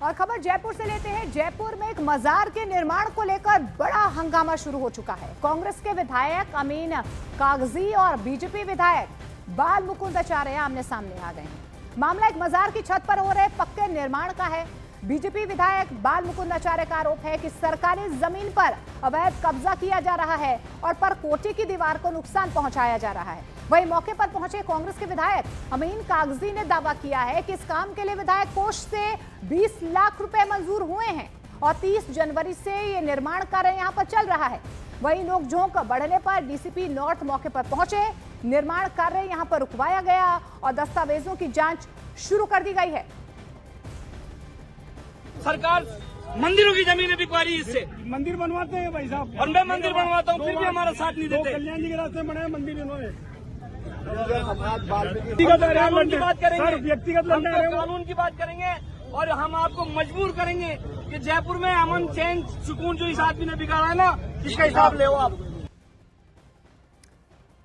और खबर जयपुर से लेते हैं। जयपुर में एक मजार के निर्माण को लेकर बड़ा हंगामा शुरू हो चुका है। कांग्रेस के विधायक अमीन कागजी और बीजेपी विधायक बाल मुकुंदाचार्य आमने सामने आ गए हैं। मामला एक मजार की छत पर हो रहे पक्के निर्माण का है। बीजेपी विधायक बाल मुकुंदाचार्य का आरोप है कि सरकारी जमीन पर अवैध कब्जा किया जा रहा है और परकोटे की दीवार को नुकसान पहुंचाया जा रहा है। वहीं मौके पर पहुंचे कांग्रेस के विधायक अमीन कागजी ने दावा किया है कि इस काम के लिए विधायक कोष से 20 लाख रुपए मंजूर हुए हैं और 30 जनवरी से ये निर्माण कार्य यहां पर चल रहा है। वहीं नोकझोंक बढ़ने पर डीसीपी नॉर्थ मौके पर पहुंचे। निर्माण कार्य यहां पर रुकवाया गया और दस्तावेजों की जांच शुरू कर दी गई है। सरकार मंदिरों की जमीनें बिकवा रही है इससे। मंदिर बनवाते हैं भाई साहब, और मैं मंदिर बनवाता हूँ फिर भी हमारा साथ नहीं देते। कल्याण जी के रास्ते बनाए मंदिर इन्होंने। कानून की बात करेंगे, व्यक्तिगत कानून की बात करेंगे और हम आपको मजबूर करेंगे कि जयपुर में अमन चैन सुकून जो इस आदमी ने बिगाड़ा है ना, इसका हिसाब ले आप।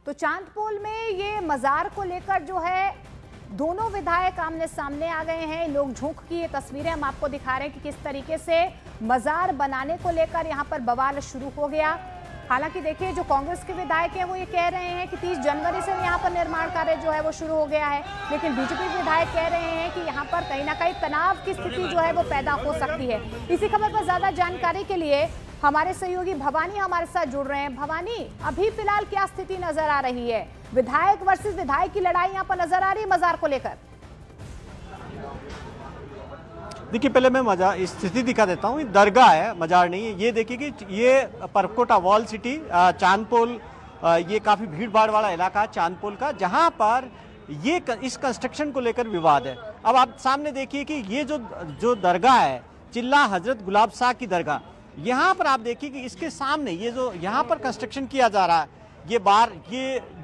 तो चांदपोल में ये मजार को लेकर जो है दोनों विधायक आमने सामने आ गए हैं। नोकझोंक की ये तस्वीरें हम आपको दिखा रहे हैं कि किस तरीके से मजार बनाने को लेकर यहां पर बवाल शुरू हो गया। हालांकि देखिए, जो कांग्रेस के विधायक हैं वो ये कह रहे हैं कि 30 जनवरी से यहां पर निर्माण कार्य जो है वो शुरू हो गया है, लेकिन बीजेपी विधायक कह रहे हैं कि यहां पर कहीं ना कहीं तनाव की स्थिति जो है वो पैदा हो सकती है। इसी खबर पर ज्यादा जानकारी के लिए हमारे सहयोगी भवानी हमारे साथ जुड़ रहे हैं। भवानी, अभी फिलहाल क्या स्थिति नजर आ रही है? विधायक वर्सेस विधायक की लड़ाई यहाँ पर नजर आ रही है मजार को लेकर। देखिए, पहले मैं स्थिति दिखा देता हूँ। दरगाह है, मजार नहीं है। ये देखिए कि ये परकोटा वॉल सिटी चांदपोल, ये काफी भीड़ भाड़ वाला इलाका है चांदपोल का, जहां पर ये इस कंस्ट्रक्शन को लेकर विवाद है। अब आप सामने देखिए कि ये जो दरगाह है, चिल्ला हजरत गुलाब शाह की दरगाह, यहाँ पर आप देखिए कि इसके सामने ये जो यहाँ पर कंस्ट्रक्शन किया जा रहा है, ये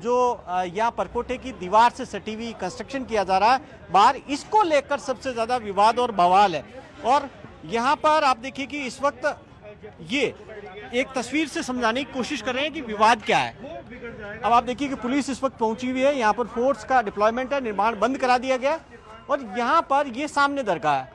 जो यहाँ परकोटे की दीवार से सटी हुई कंस्ट्रक्शन किया जा रहा है बाहर, इसको लेकर सबसे ज्यादा विवाद और बवाल है। और यहाँ पर आप देखिए कि इस वक्त ये एक तस्वीर से समझाने की कोशिश कर रहे हैं कि विवाद क्या है। अब आप देखिए कि पुलिस इस वक्त पहुंची हुई है, यहाँ पर फोर्स का डिप्लॉयमेंट है, निर्माण बंद करा दिया गया और यहाँ पर ये सामने दरगाह है,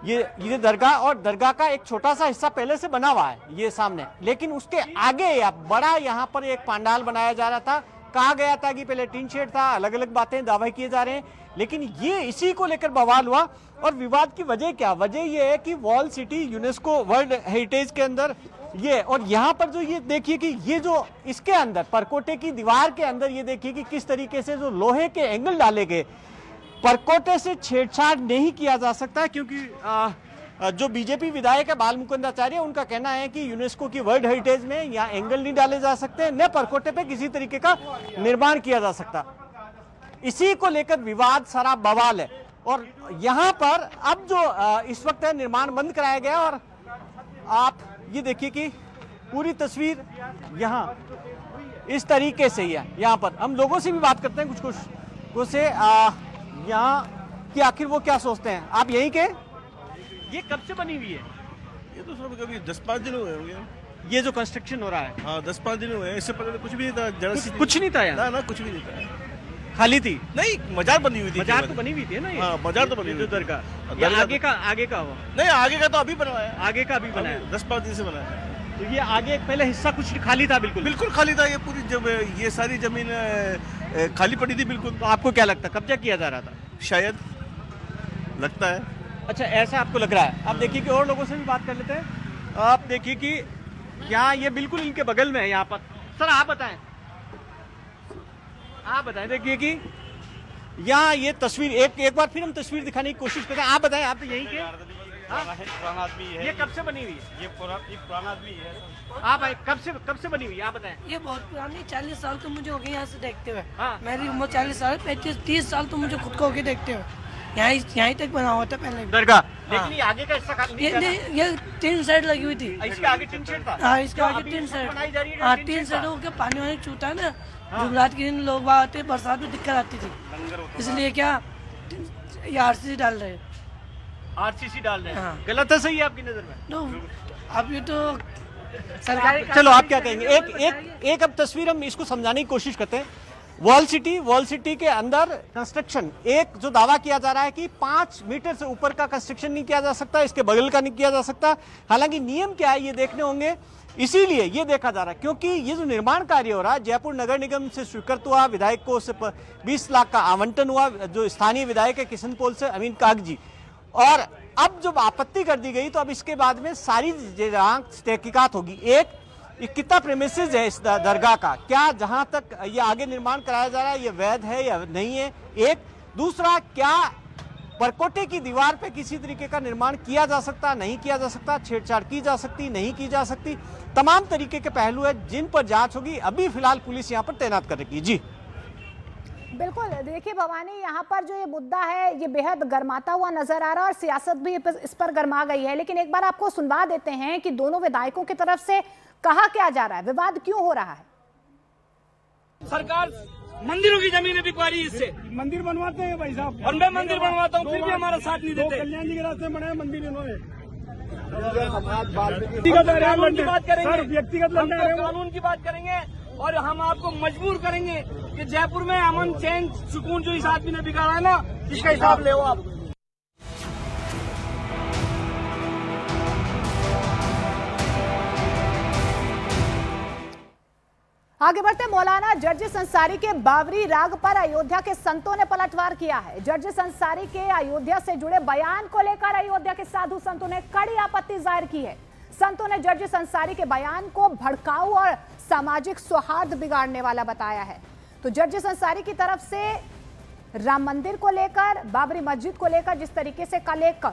ये दरगाह, और दरगाह का एक छोटा सा हिस्सा पहले से बना हुआ है ये सामने, लेकिन उसके आगे बड़ा यहाँ पर एक पंडाल बनाया जा रहा था। कहा गया था कि पहले टीन शेड था, अलग अलग बातें दावे किए जा रहे हैं, लेकिन ये इसी को लेकर बवाल हुआ। और विवाद की वजह क्या? वजह ये है कि wall city UNESCO world heritage के अंदर ये, और यहाँ पर जो ये देखिए कि ये जो इसके अंदर परकोटे की दीवार के अंदर ये देखिए कि किस तरीके से जो लोहे के एंगल डाले गए। परकोटे से छेड़छाड़ नहीं किया जा सकता, क्योंकि जो बीजेपी विधायक है बाल मुकुंदाचार्य, उनका कहना है कि यूनेस्को की वर्ल्ड हेरिटेज में यहाँ एंगल नहीं डाले जा सकते, न परकोटे पे किसी तरीके का निर्माण किया जा सकता। इसी को लेकर विवाद सारा बवाल है। और यहाँ पर अब जो इस वक्त है निर्माण बंद कराया गया। और आप ये देखिए कि पूरी तस्वीर यहाँ इस तरीके से ही है। यहाँ पर हम लोगों से भी बात करते हैं, कुछ से यहाँ कि आखिर वो क्या सोचते हैं। आप यहीं के? ये कब से बनी हुई है? ये तो सब कभी 10-5 दिन हुए होंगे। ये जो कंस्ट्रक्शन हो रहा है? हाँ, 10-5 दिन हुए। इससे पहले तो कुछ भी नहीं था। कुछ नहीं था यहाँ? ना, कुछ भी नहीं था, खाली थी। नहीं, मजार बनी हुई थी। मजार तो बनी हुई थी ना ये? हाँ, मजार तो बनी हुई थी। दरगाह आगे का हुआ? नहीं, आगे का तो अभी बनवाया। आगे का अभी बनाया? 10-5 दिन से बनाया। तो ये आगे पहले हिस्सा कुछ खाली था? बिल्कुल खाली था। ये पूरी जब ये सारी जमीन खाली पड़ी थी बिल्कुल। तो आपको क्या लगता, कब्जा किया जा रहा था? शायद लगता है। अच्छा, ऐसा आपको लग रहा है? आप देखिए कि और लोगों से भी बात कर लेते हैं। आप देखिए कि क्या ये बिल्कुल इनके बगल में है यहाँ पर। सर आप बताएं, देखिए कि यहाँ ये तस्वीर एक बार फिर हम तस्वीर दिखाने की कोशिश करते हैं। आप बताएं, आप तो यहीं के? पुराना आदमी है। ये कब से बनी हुई है? ये पुराना आदमी है। आप कब से बनी हुई है? आप बताएं। ये बहुत पुरानी, 40 साल तो मुझे हो गए यहाँ से देखते हुए। हाँ। मेरी उम्र 40 साल, 35-30 साल तो मुझे खुद को होके देखते हुए। यहीं तक बना हुआ था पहले दरगाह। लेकिन ये आगे का हिस्सा खाली नहीं था। ये 3 साइड लगी हुई थी। इसके आगे टीन शेड था? हाँ, इसके आगे अभी 3 साइड। बनाई जा रही है, हाँ, टीन 3 शेड था। साइडों के पानी वानी छूटा है ना, जुमरात के दिन लोग वहाँ आते, बरसात में दिक्कत आती थी, इसलिए क्या ये RCC डाल रहे हैं। RCC डाल रहे हैं? हाँ। गलत है, सही है आपकी नजर में? तो अब ये तो सरकारी। चलो आप क्या कहेंगे? एक अब तस्वीर हम इसको समझाने की कोशिश करते हैं। वॉल सिटी के अंदर कंस्ट्रक्शन, एक जो दावा किया जा रहा है कि 5 मीटर से ऊपर का कंस्ट्रक्शन नहीं किया जा सकता, इसके बगल का नहीं किया जा सकता। हालांकि नियम क्या है ये देखने होंगे, इसीलिए ये देखा जा रहा है क्योंकि ये जो निर्माण कार्य हो रहा है, जयपुर नगर निगम से स्वीकृत हुआ, विधायक को 20 लाख का आवंटन हुआ, जो स्थानीय विधायक है किशनपोल से अमीन काग जी, और अब जब आपत्ति कर दी गई तो अब इसके बाद में सारी तहकीकात होगी। एक कितना प्रेमिसेस है इस दरगाह का, क्या जहां तक ये आगे निर्माण कराया जा रहा है ये वैध है या नहीं है, एक दूसरा क्या परकोटे की दीवार पे किसी तरीके का निर्माण किया जा सकता, नहीं किया जा सकता, छेड़छाड़ की जा सकती, नहीं की जा सकती, तमाम तरीके के पहलू है जिन पर जांच होगी। अभी फिलहाल पुलिस यहां पर तैनात कर रखी है। जी बिल्कुल, देखिए भवानी, यहाँ पर जो ये मुद्दा है ये बेहद गर्माता हुआ नजर आ रहा है और सियासत भी इस पर गर्मा गई है। लेकिन एक बार आपको सुनवा देते हैं कि दोनों विधायकों की तरफ से कहा क्या जा रहा है, विवाद क्यों हो रहा है। सरकार मंदिरों की जमीनें बिकवा रही है इससे, मंदिर बनवाते हैं भाई साहब, और मैं मंदिर बनवाता हूँ फिर भी हमारा साथ नहीं देते। कल्याण जी के रास्ते बनाए मंदिर इन्होंने। कानून की बात करेंगे, व्यक्तिगत हम तो कानून की बात करेंगे और हम आपको मजबूर करेंगे कि जयपुर में अमन चैन सुकून जो इस आदमी ने बिगाड़ा है ना, इसका हिसाब ले आप। आगे बढ़ते, मौलाना जर्जिस अंसारी के बाबरी राग पर अयोध्या के संतों ने पलटवार किया है। जर्जिस अंसारी के अयोध्या से जुड़े बयान को लेकर अयोध्या के साधु संतों ने कड़ी आपत्ति जाहिर की है। संतों ने जर्जिस अंसारी के बयान को भड़काऊ और सामाजिक सौहार्द बिगाड़ने वाला बताया है। तो जर्जिस अंसारी की तरफ से राम मंदिर को लेकर, बाबरी मस्जिद को लेकर जिस तरीके से कल एक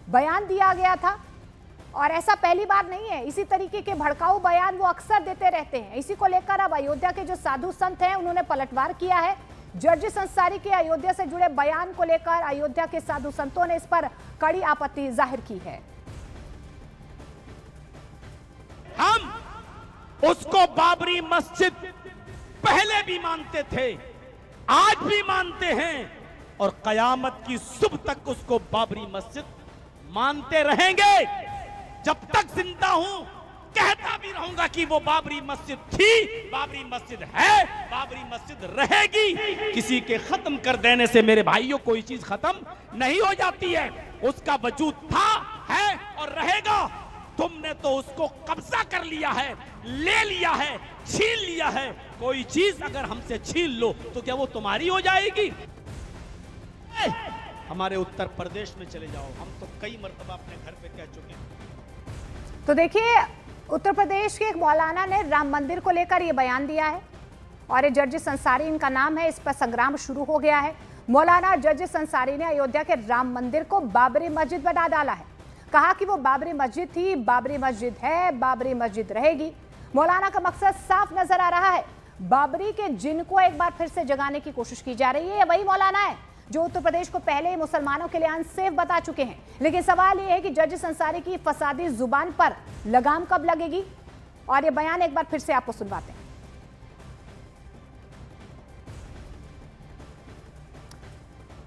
बयान दिया गया था, और ऐसा पहली बार नहीं है, इसी तरीके के भड़काऊ बयान वो अक्सर देते रहते हैं। इसी को लेकर अब अयोध्या के जो साधु संत हैं उन्होंने पलटवार किया है। जर्जिस अंसारी के अयोध्या से जुड़े बयान को लेकर अयोध्या के साधु संतों ने इस पर कड़ी आपत्ति जाहिर की है। हम उसको बाबरी मस्जिद पहले भी मानते थे, आज भी मानते हैं और कयामत की सुबह तक उसको बाबरी मस्जिद मानते रहेंगे। जब तक जिंदा हूं कहता भी रहूंगा कि वो बाबरी मस्जिद थी, बाबरी मस्जिद है, बाबरी मस्जिद रहेगी। किसी के खत्म कर देने से मेरे भाइयों कोई चीज खत्म नहीं हो जाती है, उसका वजूद था, है और रहेगा। तुमने तो उसको कब्जा कर लिया है, ले लिया है, छीन लिया है। कोई चीज अगर हमसे छीन लो तो क्या वो तुम्हारी हो जाएगी? हमारे उत्तर प्रदेश में चले जाओ, हम तो कई मर्तबा अपने घर पे कह चुके हैं। तो देखिए, उत्तर प्रदेश के एक मौलाना ने राम मंदिर को लेकर यह बयान दिया है और ये जर्जिस अंसारी इनका नाम है, इस पर संग्राम शुरू हो गया है। मौलाना जर्जिस अंसारी ने अयोध्या के राम मंदिर को बाबरी मस्जिद बना डाला है। कहा कि वो बाबरी मस्जिद थी, बाबरी मस्जिद है, बाबरी मस्जिद रहेगी। मौलाना का मकसद साफ नजर आ रहा है, बाबरी के जिन को एक बार फिर से जगाने की कोशिश की जा रही है। वही मौलाना है जो उत्तर प्रदेश को पहले ही मुसलमानों के लिए अनसेफ बता चुके हैं। लेकिन सवाल यह है कि जर्जिस अंसारी की फसादी जुबान पर लगाम कब लगेगी, और ये बयान एक बार फिर से आपको सुनवाते हैं।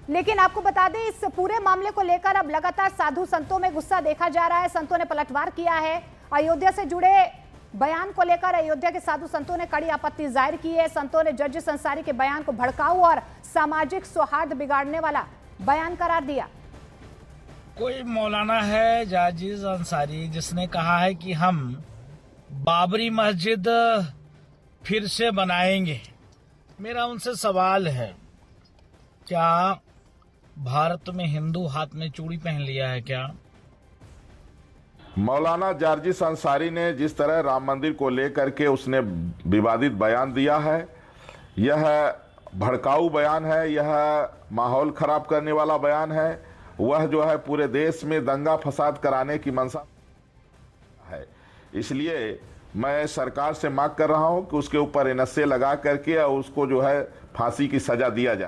लेकिन आपको बता दें, इस पूरे मामले को लेकर अब लगातार साधु संतों में गुस्सा देखा जा रहा है। संतों ने पलटवार किया है। अयोध्या से जुड़े बयान को लेकर अयोध्या के साधु संतों ने कड़ी आपत्ति जाहिर की है। संतों ने जर्जिस अंसारी के बयान को भड़काऊ और सामाजिक सौहार्द बिगाड़ने वाला बयान करार दिया। कोई मौलाना है जर्जिस अंसारी जिसने कहा है कि हम बाबरी मस्जिद फिर से बनाएंगे। मेरा उनसे सवाल है, क्या भारत में हिंदू हाथ में चूड़ी पहन लिया है क्या? मौलाना जर्जिस अंसारी ने जिस तरह राम मंदिर को लेकर के उसने विवादित बयान दिया है, यह भड़काऊ बयान है, यह माहौल खराब करने वाला बयान है। वह जो है पूरे देश में दंगा फसाद कराने की मंशा है। इसलिए मैं सरकार से मांग कर रहा हूं कि उसके ऊपर एनएसए लगा करके और उसको जो है फांसी की सजा दिया जाए।